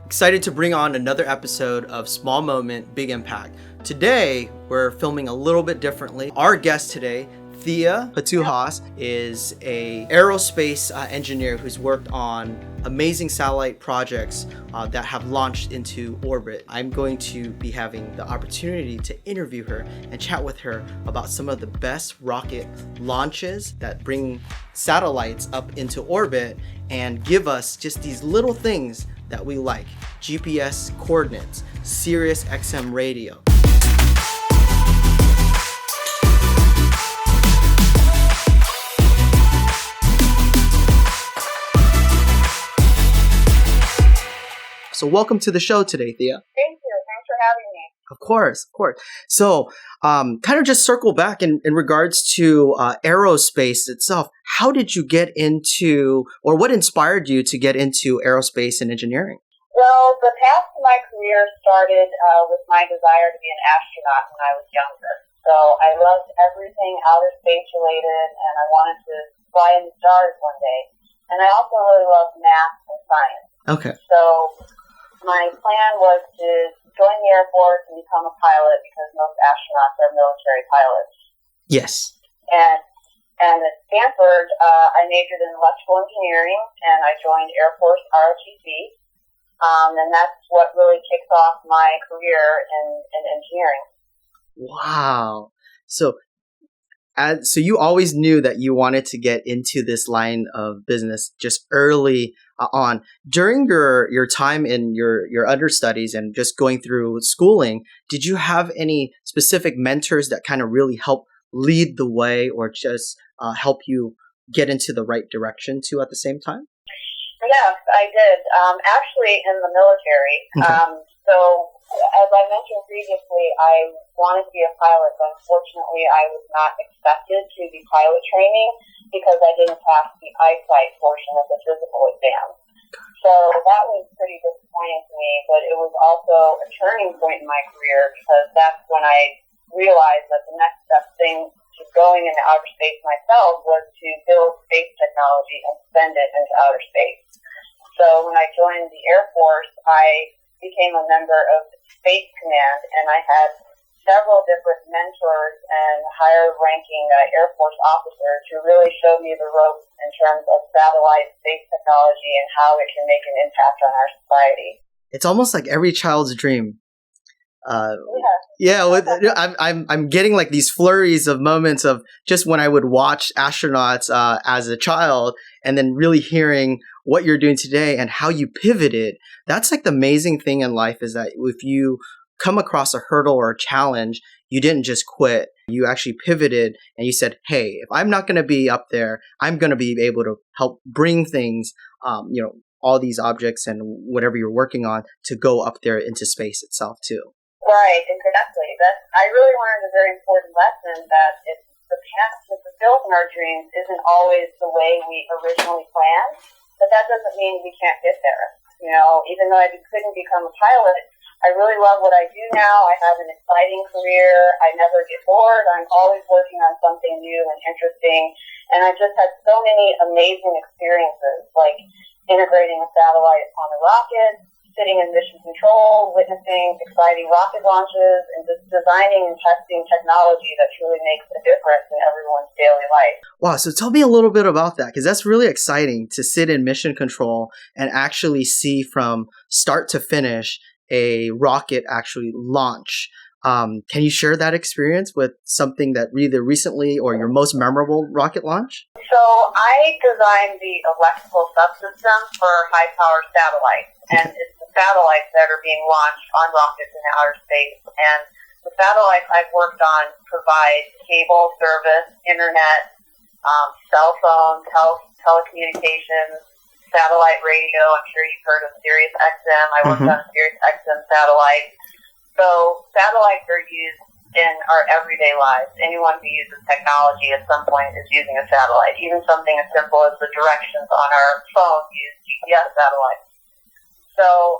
Excited to bring on another episode of Small Moment, Big Impact. Today, we're filming a little bit differently. Our guest today, Thea Patouhas, is a aerospace engineer who's worked on amazing satellite projects that have launched into orbit. I'm going to be having the opportunity to interview her and chat with her about some of the best rocket launches that bring satellites up into orbit and give us just these little things that we like. GPS coordinates, Sirius XM radio. So welcome to the show today, Thea. Thank you. Thanks for having me. Of course. So kind of just circle back in regards to aerospace itself. How did you get into, or what inspired you to get into aerospace and engineering? Well, the path to my career started with my desire to be an astronaut when I was younger. So I loved everything outer space related, and I wanted to fly in the stars one day. And I also really loved math and science. Okay. So my plan was to join the Air Force and become a pilot because most astronauts are military pilots. Yes. And at Stanford, I majored in electrical engineering, and I joined Air Force ROTC. And that's what really kicked off my career in engineering. Wow. So you always knew that you wanted to get into this line of business just early on. During your time in your understudies and just going through schooling, did you have any specific mentors that kind of really helped lead the way or just help you get into the right direction too at the same time? Yes, I did. Actually, in the military. Okay. So, as I mentioned previously, I wanted to be a pilot, but unfortunately, I was not accepted to the pilot training because I didn't pass the eyesight portion of the physical exam. So that was pretty disappointing to me, but it was also a turning point in my career because that's when I realized that the next best thing to going into outer space myself was to build space technology and send it into outer space. So when I joined the Air Force, I became a member of the Space Command, and I had several different mentors and higher-ranking Air Force officers who really showed me the ropes in terms of satellite space technology and how it can make an impact on our society. It's almost like every child's dream. I'm getting like these flurries of moments of just when I would watch astronauts as a child, and then really hearing what you're doing today and how you pivoted. That's like the amazing thing in life is that if you come across a hurdle or a challenge, you didn't just quit. You actually pivoted and you said, hey, if I'm not going to be up there, I'm going to be able to help bring things, all these objects and whatever you're working on to go up there into space itself too. Right, exactly. I really learned a very important lesson that if the path to fulfilling our dreams isn't always the way we originally planned, but that doesn't mean we can't get there. Even though I couldn't become a pilot, I really love what I do now. I have an exciting career. I never get bored. I'm always working on something new and interesting. And I've just had so many amazing experiences, like integrating a satellite on a rocket, sitting in mission control, witnessing exciting rocket launches, and just designing and testing technology that truly makes a difference in everyone's daily life. Wow, so tell me a little bit about that, because that's really exciting to sit in mission control and actually see from start to finish a rocket actually launch. Can you share that experience with something that either recently or your most memorable rocket launch? So I designed the electrical subsystem for high-power satellites, and it's the satellites that are being launched on rockets in outer space. And the satellites I've worked on provide cable service, internet, cell phone, telecommunications, satellite radio. I'm sure you've heard of Sirius XM. I worked on a Sirius XM satellite. So satellites are used in our everyday lives. Anyone who uses technology at some point is using a satellite. Even something as simple as the directions on our phone use GPS satellites. So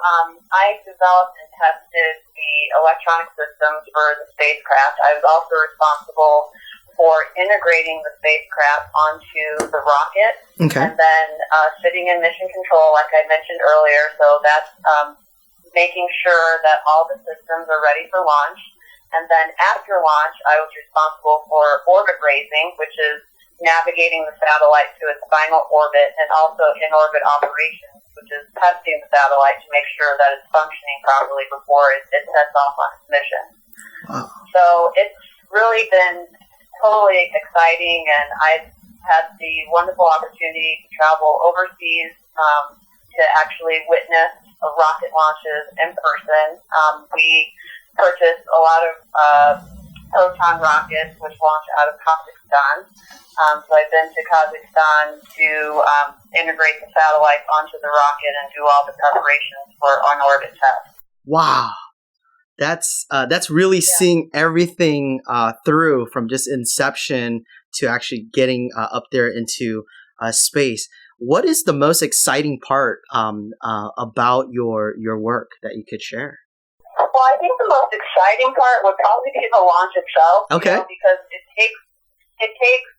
I developed and tested the electronic systems for the spacecraft. I was also responsible for integrating the spacecraft onto the rocket, and then sitting in mission control, like I mentioned earlier. So that's making sure that all the systems are ready for launch. And then after launch, I was responsible for orbit raising, which is navigating the satellite to its final orbit, and also in-orbit operations, which is testing the satellite to make sure that it's functioning properly before it sets off on its mission. Wow. So it's really been totally exciting, and I've had the wonderful opportunity to travel overseas to actually witness rocket launches in person. We purchased a lot of Proton rockets, which launch out of Kazakhstan. So I've been to Kazakhstan to integrate the satellite onto the rocket and do all the preparations for on-orbit tests. Wow. That's really seeing everything through from just inception to actually getting up there into space. What is the most exciting part about your work that you could share? Well, I think the most exciting part would probably be the launch itself. Okay. Because it takes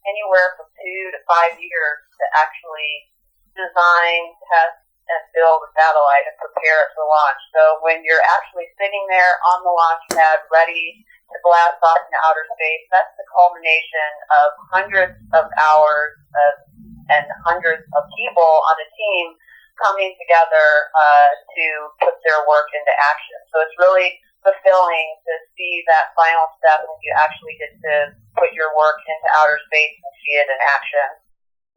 anywhere from 2 to 5 years to actually design, test, and build a satellite and prepare it for launch. So when you're actually sitting there on the launch pad ready to blast off into outer space, that's the culmination of hundreds of hours and hundreds of people on a team coming together to put their work into action. So it's really fulfilling to see that final step when you actually get to put your work into outer space and see it in action.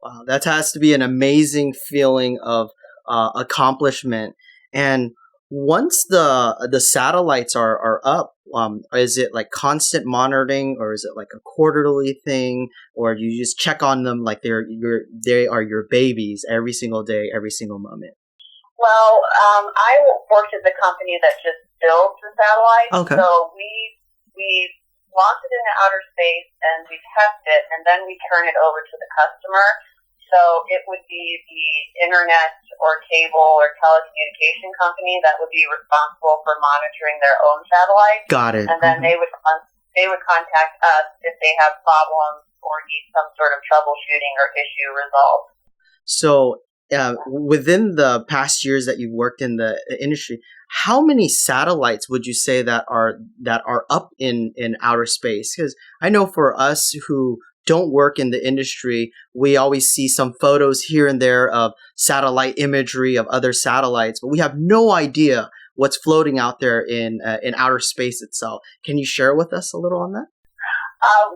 Wow, that has to be an amazing feeling of accomplishment. And once the satellites are up, is it like constant monitoring, or is it like a quarterly thing, or do you just check on them like they are your babies every single day, every single moment? Well, I worked at the company that just builds the satellites. Okay. So we launch it into outer space and we test it, and then we turn it over to the customer. So it would be the internet or cable or telecommunication company that would be responsible for monitoring their own satellites. Got it. And then they would contact us if they have problems or need some sort of troubleshooting or issue resolved. So within the past years that you've worked in the industry, how many satellites would you say that are up in outer space? Because I know for us who don't work in the industry, we always see some photos here and there of satellite imagery of other satellites, but we have no idea what's floating out there in outer space itself. Can you share with us a little on that?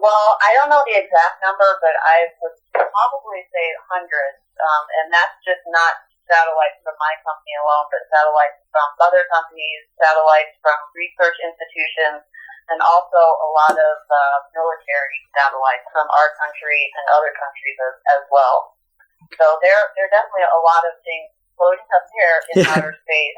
Well, I don't know the exact number, but I would probably say hundreds, and that's just not satellites from my company alone, but satellites from other companies, satellites from research institutions, and also a lot of military satellites from our country and other countries as well. So there are definitely a lot of things floating up there in outer space.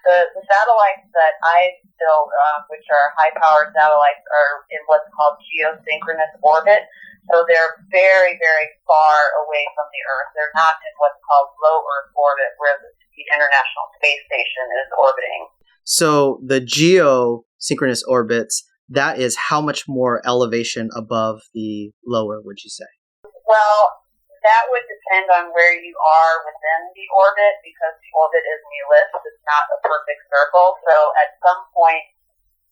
The satellites that I build, which are high-power satellites, are in what's called geosynchronous orbit. So they're very, very far away from the Earth. They're not in what's called low Earth orbit, where the International Space Station is orbiting. So the geosynchronous orbits, that is how much more elevation above the lower, would you say? Well, that would depend on where you are within the orbit, because the orbit is an ellipse. It's not a perfect circle. So at some point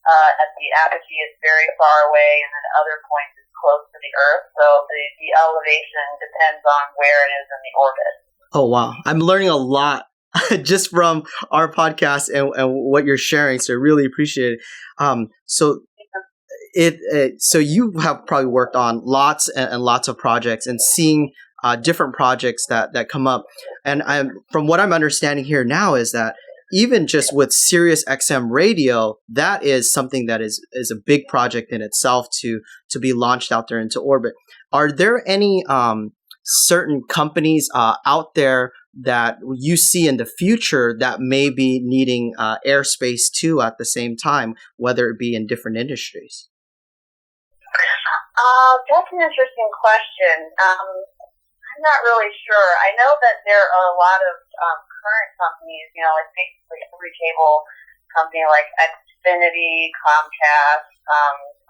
at the apogee, it's very far away, and at other points it's close to the Earth. So the elevation depends on where it is in the orbit. Oh, wow. I'm learning a lot just from our podcast and what you're sharing. So I really appreciate it. So you have probably worked on lots and lots of projects and seeing different projects that come up. And from what I'm understanding here now is that even just with Sirius XM radio, that is something that is a big project in itself to be launched out there into orbit. Are there any certain companies out there that you see in the future that may be needing airspace too at the same time, whether it be in different industries? That's an interesting question. I'm not really sure. I know that there are a lot of current companies, like basically every cable company like Xfinity, Comcast,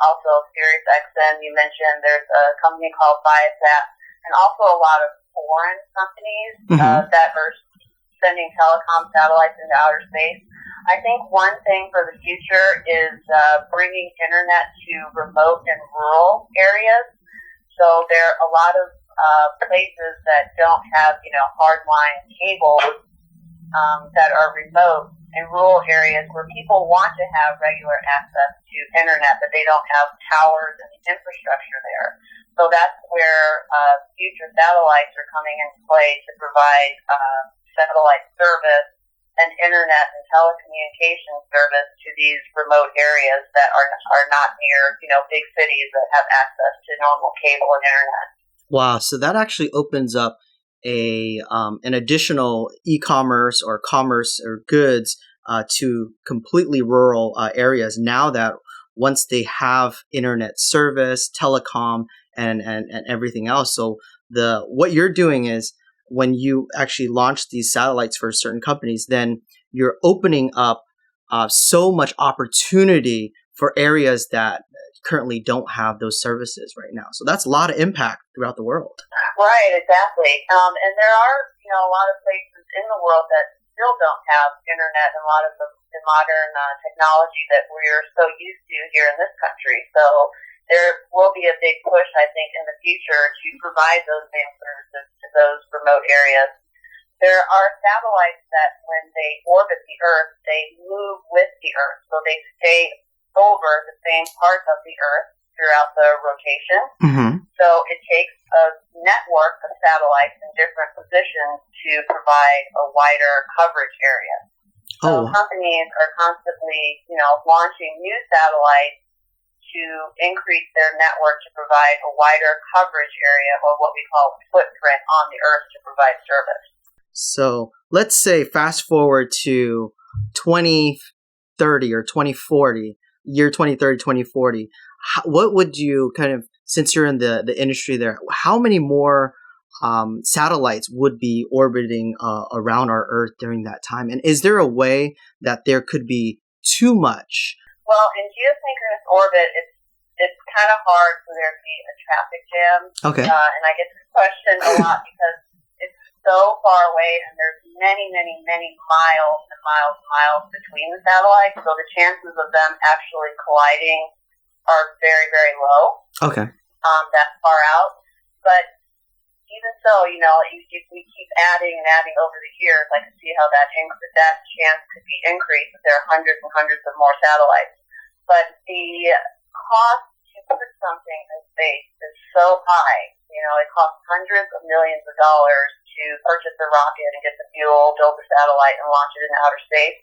also Sirius XM, you mentioned. There's a company called Viasat, and also a lot of foreign companies that are sending telecom satellites into outer space. I think one thing for the future is bringing internet to remote and rural areas. So there are a lot of places that don't have, hardline cable that are remote in rural areas where people want to have regular access to internet, but they don't have towers and infrastructure there. So that's where future satellites are coming into play to provide satellite service and internet and telecommunication service to these remote areas that are not near, big cities that have access to normal cable and internet. Wow, so that actually opens up an additional e-commerce or commerce or goods to completely rural areas now that once they have internet service, telecom, and everything else. So what you're doing is when you actually launch these satellites for certain companies, then you're opening up so much opportunity for areas that currently don't have those services right now. So that's a lot of impact throughout the world. Right, exactly. And there are, a lot of places in the world that still don't have internet and a lot of the modern technology that we're so used to here in this country. So there will be a big push, I think, in the future to provide those same services to those remote areas. There are satellites that when they orbit the Earth, they move with the Earth. So they stay over the same part of the Earth throughout the rotation. Mm-hmm. So it takes a network of satellites in different positions to provide a wider coverage area. So companies are constantly, launching new satellites to increase their network to provide a wider coverage area, or what we call footprint on the Earth to provide service. So let's say fast forward to 2030 or 2040, year 2030, 2040. What would you since you're in the industry there, how many more satellites would be orbiting around our Earth during that time? And is there a way that there could be too much? Well, in geosynchronous orbit, it's kind of hard for there to be a traffic jam. Okay. And I get this question a lot because it's so far away and there's many, many, many miles and miles and miles between the satellites. So the chances of them actually colliding are very, very low. Okay. That far out. But even so, we keep adding and adding over the years. I can see how that chance could be increased if there are hundreds and hundreds of more satellites. But the cost to put something in space is so high. It costs hundreds of millions of dollars to purchase a rocket and get the fuel, build the satellite, and launch it into outer space.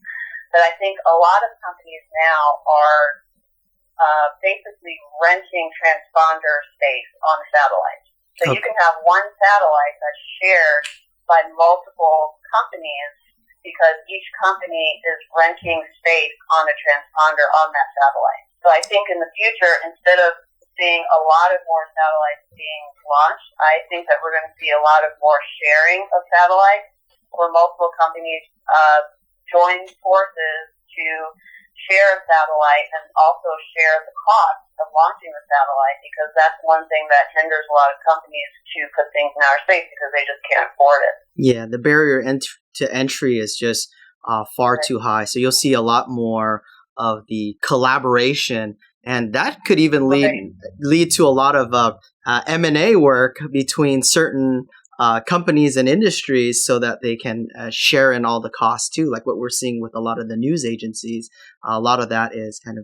But I think a lot of companies now are basically renting transponder space on the satellite. So you can have one satellite that's shared by multiple companies because each company is renting space on a transponder on that satellite. So I think in the future, instead of seeing a lot of more satellites being launched, I think that we're going to see a lot of more sharing of satellites where multiple companies join forces to share a satellite and also share the cost of launching the satellite, because that's one thing that hinders a lot of companies to put things in outer space because they just can't afford it. Yeah, the barrier to entry is just far too high. So you'll see a lot more of the collaboration, and that could even lead to a lot of M&A work between certain companies and industries so that they can share in all the costs too, like what we're seeing with a lot of the news agencies. A lot of that is kind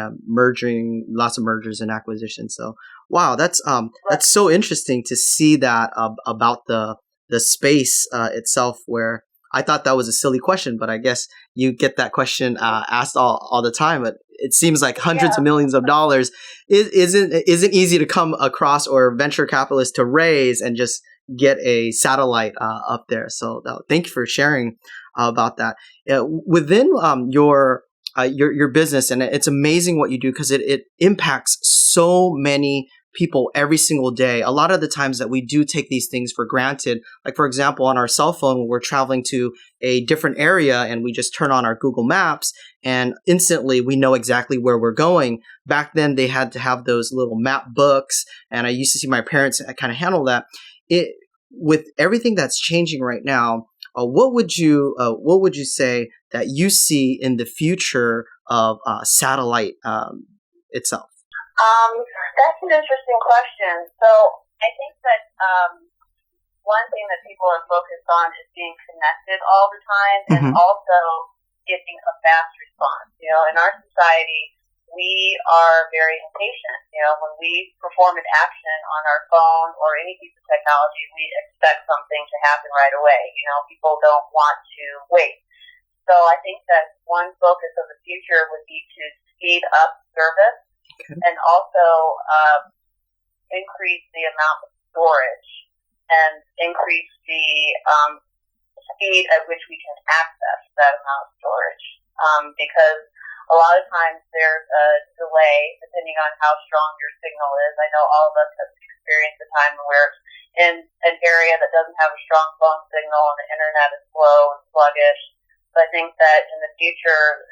of merging, lots of mergers and acquisitions. So wow, that's so interesting to see that about the space itself, where I thought that was a silly question, but I guess you get that question asked all the time. But it seems like hundreds of millions of dollars isn't easy to come across, or venture capitalists to raise and just get a satellite up there. So thank you for sharing about that. Within your business, and it's amazing what you do because it impacts so many people every single day. A lot of the times that we do take these things for granted, like for example, on our cell phone, when we're traveling to a different area and we just turn on our Google Maps and instantly we know exactly where we're going. Back then they had to have those little map books, and I used to see my parents kind of handle that. With everything that's changing right now, what would you say that you see in the future of satellite itself? That's an interesting question. So I think that one thing that people are focused on is being connected all the time and also getting a fast response. In our society, we are very impatient. When we perform an action on our phone or any piece of technology, we expect something to happen right away. People don't want to wait. So I think that one focus of the future would be to speed up service and also increase the amount of storage and increase the speed at which we can access that amount of storage. Because a lot of times there's a delay depending on how strong your signal is. I know all of us have experienced a time where in an area that doesn't have a strong phone signal and the internet is slow and sluggish. So I think that in the future,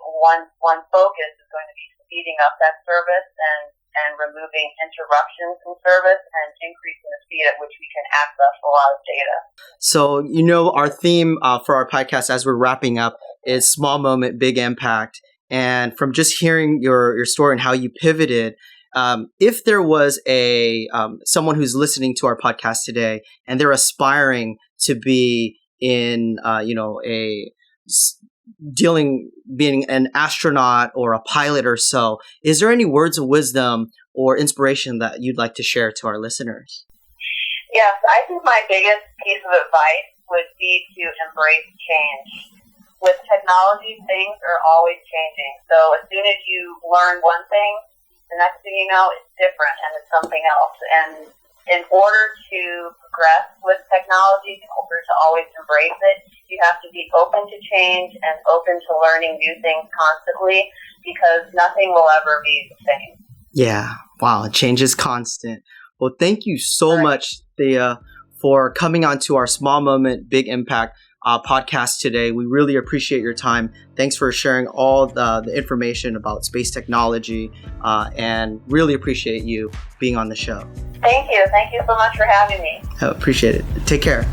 one focus is going to be speeding up that service and removing interruptions in service and increasing the speed at which we can access a lot of data. So, our theme for our podcast as we're wrapping up is small moment, big impact. And from just hearing your story and how you pivoted, if there was someone who's listening to our podcast today and they're aspiring to be in, being an astronaut or a pilot or so, is there any words of wisdom or inspiration that you'd like to share to our listeners? Yes, I think my biggest piece of advice would be to embrace change. With technology, things are always changing. So as soon as you learn one thing, the next thing you know, it's different and it's something else. And in order to progress with technology, in order to always embrace it, you have to be open to change and open to learning new things constantly, because nothing will ever be the same. Yeah. Wow. Change is constant. Well, thank you so much, Thea, for coming on to our Small Moment, Big Impact podcast today. We really appreciate your time. Thanks for sharing all the information about space technology and really appreciate you being on the show. Thank you. Thank you so much for having me. Appreciate it. Take care.